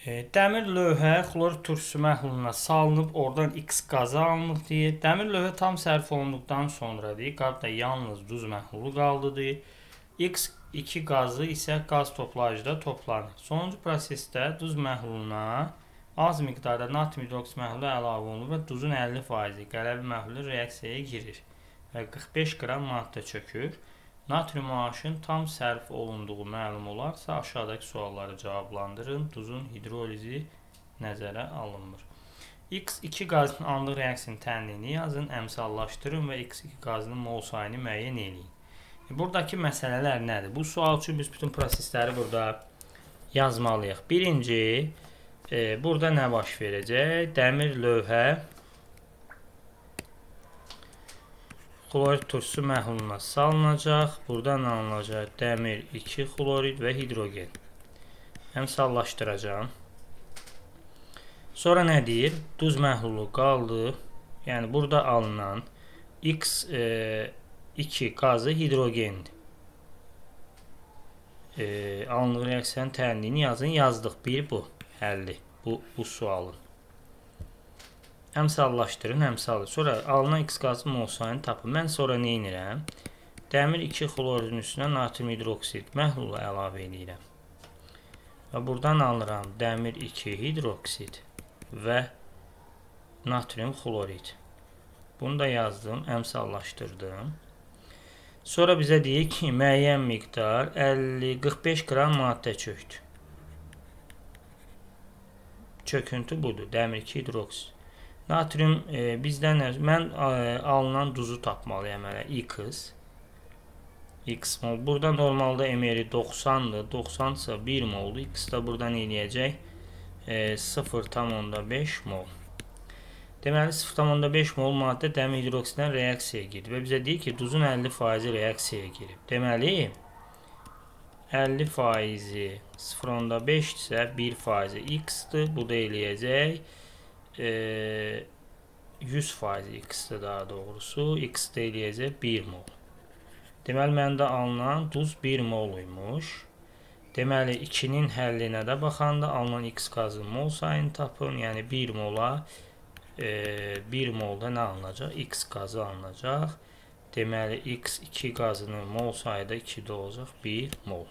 Dəmir lövhə xlor turşusu məhluluna salınıb, oradan X qazı alınıb deyir. Dəmir lövhə tam sərf olunduqdan sonra deyir, qabda yalnız duz məhlulu qaldı deyir. X2 qazı isə qaz toplayıcıda toplanır. Sonuncu prosesdə duz məhluluna az miqdarda natrium hidroksid məhlulu əlavə olunur və duzun 50% qələvi məhlulu reaksiyaya girir və 45 qram maddə çökür. Natrium OH-ın tam sərf olunduğu məlum olarsa, aşağıdakı sualları cavablandırın. Duzun hidrolizi nəzərə alınmır. X2 qazının anlıq reaksiyanın tənliyini yazın, əmsallaşdırın və X2 qazının mol sayını müəyyən edin. Buradakı məsələlər nədir? Bu sual üçün biz bütün prosesləri burada yazmalıyıq. Birinci, burada nə baş verəcək? Dəmir lövhə xlorid turşusu məhluluna salınacaq. Buradan alınacaq dəmir 2 xlorid və hidrogen. Əmsallaşdıracağım. Sonra nə deyir? Duz məhlulu qaldı. Yəni burada alınan X2 qazı hidrogendir. Anlıq reaksiyanın tənliyini yazın. Yazdıq. Bir bu. Həlli. Bu sualın. Əmsallaşdırın, əmsalı. Sonra alınan X qazı mol sayını tapın. Mən sonra nə edirəm? Dəmir 2 xloridin üstünə natrium hidroksid məhlulu əlavə edirəm. Və buradan alıram dəmir 2 hidroksid və natrium xlorid. Bunu da yazdım, əmsallaşdırdım. Sonra bizə deyir ki, müəyyən miqdar 45 qram maddə çöktü. Çöküntü budur, dəmir 2 hidroksid. Natrium bizdən mən alınan duzu tapmalıyam hələ X mol. Burada normalda mR 90'dır. 90 ise 1 moldu. X da buradan eləyəcək 0,5 mol. Deməli 0,5 mol maddə dəmir hidroksiddən reaksiyaya girdi və bizə deyir ki, duzun 50% reaksiyaya girib. Deməli 50% 0,5 isə 1% X-dır. Bu da eləyəcək 100% X-dir daha doğrusu. X da eləyəcək 1 mol. Deməli, məndə alınan duz 1 mol imiş. Deməli, 2-nin həllinə də baxanda alınan X qazının mol sayını tapın. Yəni 1 mola 1 molda nə alınacaq? X qazı alınacaq. Deməli, X2 qazının mol sayı da 2'də olacaq 1 mol.